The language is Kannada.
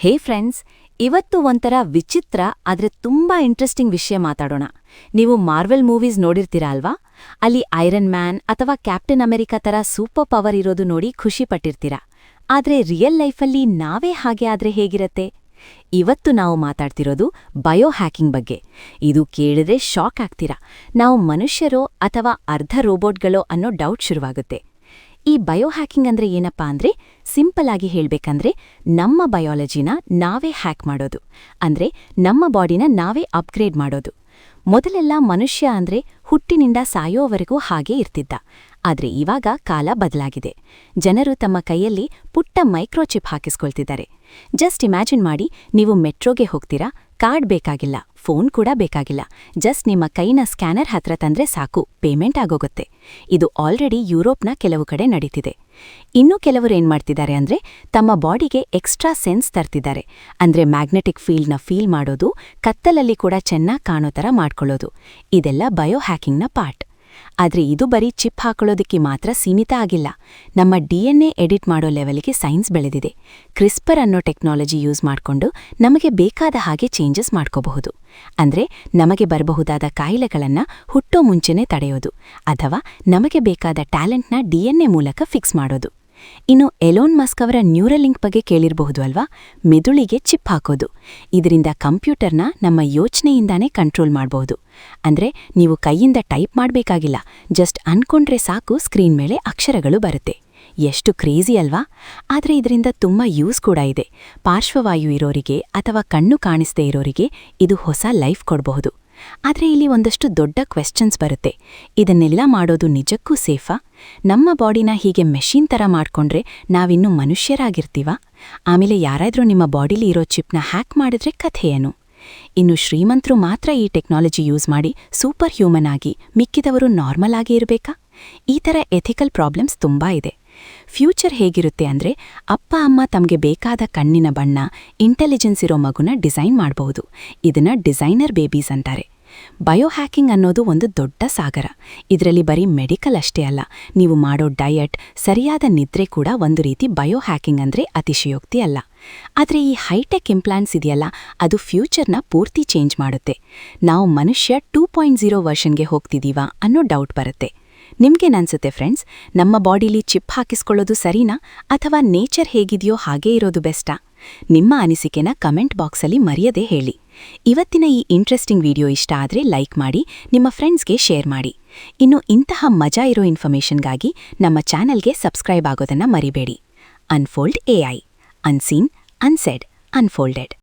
ಹೇ ಫ್ರೆಂಡ್ಸ್, ಇವತ್ತು ಒಂಥರ ವಿಚಿತ್ರ ಆದ್ರೆ ತುಂಬಾ ಇಂಟ್ರೆಸ್ಟಿಂಗ್ ವಿಷಯ ಮಾತಾಡೋಣ. ನೀವು ಮಾರ್ವೆಲ್ ಮೂವೀಸ್ ನೋಡಿರ್ತೀರಾ ಅಲ್ವಾ? ಅಲ್ಲಿ ಐರನ್ ಮ್ಯಾನ್ ಅಥವಾ ಕ್ಯಾಪ್ಟನ್ ಅಮೆರಿಕಾ ತರ ಸೂಪರ್ ಪವರ್ ಇರೋದು ನೋಡಿ ಖುಷಿ ಪಟ್ಟಿರ್ತೀರಾ. ಆದ್ರೆ ರಿಯಲ್ ಲೈಫಲ್ಲಿ ನಾವೇ ಹಾಗೆ ಆದ್ರೆ ಹೇಗಿರತ್ತೆ? ಇವತ್ತು ನಾವು ಮಾತಾಡ್ತಿರೋದು ಬಯೋ ಹ್ಯಾಕಿಂಗ್ ಬಗ್ಗೆ. ಇದು ಕೇಳಿದ್ರೆ ಶಾಕ್ ಆಗ್ತೀರಾ. ನಾವು ಮನುಷ್ಯರೋ ಅಥವಾ ಅರ್ಧ ರೋಬೋಟ್ಗಳೋ ಅನ್ನೋ ಡೌಟ್ ಶುರುವಾಗುತ್ತೆ. ಈ ಬಯೋ ಹ್ಯಾಕಿಂಗ್ ಅಂದ್ರೆ ಏನಪ್ಪಾ ಅಂದ್ರೆ, ಸಿಂಪಲ್ ಆಗಿ ಹೇಳ್ಬೇಕಂದ್ರೆ ನಮ್ಮ ಬಯಾಲಜಿನ ನಾವೇ ಹ್ಯಾಕ್ ಮಾಡೋದು. ಅಂದ್ರೆ ನಮ್ಮ ಬಾಡಿನ ನಾವೇ ಅಪ್ಗ್ರೇಡ್ ಮಾಡೋದು. ಮೊದಲೆಲ್ಲ ಮನುಷ್ಯ ಅಂದ್ರೆ ಹುಟ್ಟಿನಿಂದ ಸಾಯೋವರೆಗೂ ಹಾಗೇ ಇರ್ತಿದ್ದ. ಆದ್ರೆ ಇವಾಗ ಕಾಲ ಬದಲಾಗಿದೆ. ಜನರು ತಮ್ಮ ಕೈಯಲ್ಲಿ ಪುಟ್ಟ ಮೈಕ್ರೋಚಿಪ್ ಹಾಕಿಸ್ಕೊಳ್ತಿದ್ದಾರೆ. ಜಸ್ಟ್ ಇಮ್ಯಾಜಿನ್ ಮಾಡಿ, ನೀವು ಮೆಟ್ರೋಗೆ ಹೋಗ್ತೀರಾ, ಕಾರ್ಡ್ ಬೇಕಾಗಿಲ್ಲ, ಫೋನ್ ಕೂಡ ಬೇಕಾಗಿಲ್ಲ. ಜಸ್ಟ್ ನಿಮ್ಮ ಕೈನ ಸ್ಕ್ಯಾನರ್ ಹತ್ರ ತಂದ್ರೆ ಸಾಕು, ಪೇಮೆಂಟ್ ಆಗೋಗುತ್ತೆ. ಇದು ಆಲ್ರೆಡಿ ಯುರೋಪ್ನ ಕೆಲವು ಕಡೆ ನಡೀತಿದೆ. ಇನ್ನೂ ಕೆಲವರು ಏನ್ಮಾಡ್ತಿದ್ದಾರೆ ಅಂದ್ರೆ, ತಮ್ಮ ಬಾಡಿಗೆ ಎಕ್ಸ್ಟ್ರಾ ಸೆನ್ಸ್ ತರ್ತಿದ್ದಾರೆ. ಅಂದ್ರೆ ಮ್ಯಾಗ್ನೆಟಿಕ್ ಫೀಲ್ಡ್ನ ಫೀಲ್ ಮಾಡೋದು, ಕತ್ತಲಲ್ಲಿ ಕೂಡ ಚೆನ್ನಾಗ್ ಕಾಣೋ ಥರ ಮಾಡ್ಕೊಳ್ಳೋದು. ಇದೆಲ್ಲ ಬಯೋ ಹ್ಯಾಕಿಂಗ್ನ ಪಾರ್ಟ್. ಆದ್ರೆ ಇದು ಬರೀ ಚಿಪ್ ಹಾಕೊಳ್ಳೋದಕ್ಕೆ ಮಾತ್ರ ಸೀಮಿತ ಆಗಿಲ್ಲ. ನಮ್ಮ DNA ಎಡಿಟ್ ಮಾಡೋ ಲೆವೆಲ್ಗೆ ಸೈನ್ಸ್ ಬೆಳೆದಿದೆ. ಕ್ರಿಸ್ಪರ್ ಅನ್ನೋ ಟೆಕ್ನಾಲಜಿ ಯೂಸ್ ಮಾಡ್ಕೊಂಡು ನಮಗೆ ಬೇಕಾದ ಹಾಗೆ ಚೇಂಜಸ್ ಮಾಡ್ಕೋಬಹುದು. ಅಂದ್ರೆ ನಮಗೆ ಬರಬಹುದಾದ ಕಾಯಿಲೆಗಳನ್ನ ಹುಟ್ಟೋ ಮುಂಚೆನೇ ತಡೆಯೋದು, ಅಥವಾ ನಮಗೆ ಬೇಕಾದ ಟ್ಯಾಲೆಂಟ್ನ DNA ಮೂಲಕ ಫಿಕ್ಸ್ ಮಾಡೋದು. ಇನ್ನು ಎಲೋನ್ ಮಸ್ಕ್ ಅವರ ನ್ಯೂರಲಿಂಕ್ ಬಗ್ಗೆ ಕೇಳಿರಬಹುದು ಅಲ್ವಾ? ಮೆದುಳಿಗೆ ಚಿಪ್ ಹಾಕೋದು. ಇದರಿಂದ ಕಂಪ್ಯೂಟರ್ನ ನಮ್ಮ ಯೋಚನೆಯಿಂದಾನೇ ಕಂಟ್ರೋಲ್ ಮಾಡಬಹುದು. ಅಂದ್ರೆ ನೀವು ಕೈಯಿಂದ ಟೈಪ್ ಮಾಡಬೇಕಾಗಿಲ್ಲ, ಜಸ್ಟ್ ಅನ್ಕೊಂಡ್ರೆ ಸಾಕು, ಸ್ಕ್ರೀನ್ ಮೇಲೆ ಅಕ್ಷರಗಳು ಬರುತ್ತೆ. ಎಷ್ಟು ಕ್ರೇಜಿ ಅಲ್ವಾ? ಆದ್ರೆ ಇದರಿಂದ ತುಂಬಾ ಯೂಸ್ ಕೂಡ ಇದೆ. ಪಾರ್ಶ್ವವಾಯು ಇರೋರಿಗೆ ಅಥವಾ ಕಣ್ಣು ಕಾಣಿಸದೇ ಇರೋರಿಗೆ ಇದು ಹೊಸ ಲೈಫ್ ಕೊಡಬಹುದು. ಆದ್ರೆ ಇಲ್ಲಿ ಒಂದಷ್ಟು ದೊಡ್ಡ ಕ್ವೆಶ್ಚನ್ಸ್ ಬರುತ್ತೆ. ಇದನ್ನೆಲ್ಲ ಮಾಡೋದು ನಿಜಕ್ಕೂ ಸೇಫಾ? ನಮ್ಮ ಬಾಡಿನ ಹೀಗೆ ಮೆಷಿನ್ ತರ ಮಾಡ್ಕೊಂಡ್ರೆ ನಾವಿನ್ನೂ ಮನುಷ್ಯರಾಗಿರ್ತೀವಾ? ಆಮೇಲೆ ಯಾರಾದ್ರೂ ನಿಮ್ಮ ಬಾಡಿಲಿ ಇರೋ ಚಿಪ್ನ ಹ್ಯಾಕ್ ಮಾಡಿದ್ರೆ ಕಥೆ ಏನು? ಇನ್ನು ಶ್ರೀಮಂತರು ಮಾತ್ರ ಈ ಟೆಕ್ನಾಲಜಿ ಯೂಸ್ ಮಾಡಿ ಸೂಪರ್ ಹ್ಯೂಮನ್ ಆಗಿ, ಮಿಕ್ಕಿದವರು ನಾರ್ಮಲ್ ಆಗಿ ಇರಬೇಕಾ? ಈ ಥರ ಎಥಿಕಲ್ ಪ್ರಾಬ್ಲಮ್ಸ್ ತುಂಬಾ ಇದೆ. ಫ್ಯೂಚರ್ ಹೇಗಿರುತ್ತೆ ಅಂದ್ರೆ, ಅಪ್ಪ ಅಮ್ಮ ತಮಗೆ ಬೇಕಾದ ಕಣ್ಣಿನ ಬಣ್ಣ, ಇಂಟೆಲಿಜೆನ್ಸ್ ಇರೋ ಮಗುನ ಡಿಸೈನ್ ಮಾಡಬಹುದು. ಇದನ್ನ ಡಿಸೈನರ್ ಬೇಬೀಸ್ ಅಂತಾರೆ. ಬಯೋ ಹ್ಯಾಕಿಂಗ್ ಅನ್ನೋದು ಒಂದು ದೊಡ್ಡ ಸಾಗರ. ಇದರಲ್ಲಿ ಬರೀ ಮೆಡಿಕಲ್ ಅಷ್ಟೇ ಅಲ್ಲ, ನೀವು ಮಾಡೋ ಡಯಟ್, ಸರಿಯಾದ ನಿದ್ರೆ ಕೂಡ ಒಂದು ರೀತಿ ಬಯೋ ಹ್ಯಾಕಿಂಗ್ ಅಂದ್ರೆ ಅತಿಶಯೋಕ್ತಿ ಅಲ್ಲ. ಆದ್ರೆ ಈ ಹೈಟೆಕ್ ಇಂಪ್ಲಾಂಟ್ಸ್ ಇದೆಯಲ್ಲ, ಅದು ಫ್ಯೂಚರ್ನ ಪೂರ್ತಿ ಚೇಂಜ್ ಮಾಡುತ್ತೆ. ನಾವು ಮನುಷ್ಯ 2.0 ವರ್ಷನ್ಗೆ ಹೋಗ್ತಿದೀವಾ ಅನ್ನೋ ಡೌಟ್ ಬರುತ್ತೆ. ನಿಮ್ಗೇನನ್ಸುತ್ತೆ ಫ್ರೆಂಡ್ಸ್? ನಮ್ಮ ಬಾಡಿಲಿ ಚಿಪ್ ಹಾಕಿಸ್ಕೊಳ್ಳೋದು ಸರಿನಾ, ಅಥವಾ ನೇಚರ್ ಹೇಗಿದೆಯೋ ಹಾಗೇ ಇರೋದು ಬೆಸ್ಟಾ? ನಿಮ್ಮ ಅನಿಸಿಕೆನ ಕಮೆಂಟ್ ಬಾಕ್ಸಲ್ಲಿ ಮರೆಯದೇ ಹೇಳಿ. ಇವತ್ತಿನ ಈ ಇಂಟ್ರೆಸ್ಟಿಂಗ್ ವಿಡಿಯೋ ಇಷ್ಟ ಆದ್ರೆ ಲೈಕ್ ಮಾಡಿ, ನಿಮ್ಮ ಫ್ರೆಂಡ್ಸ್ಗೆ ಶೇರ್ ಮಾಡಿ. ಇನ್ನು ಇಂತಹ ಮಜಾ ಇರೋ ಇನ್ಫಾರ್ಮೇಷನ್ಗಾಗಿ ನಮ್ಮ ಚಾನೆಲ್ಗೆ ಸಬ್ಸ್ಕ್ರೈಬ್ ಆಗೋದನ್ನ ಮರಿಬೇಡಿ. Unfold AI, unseen, unsaid, ಅನ್ಫೋಲ್ಡೆಡ್.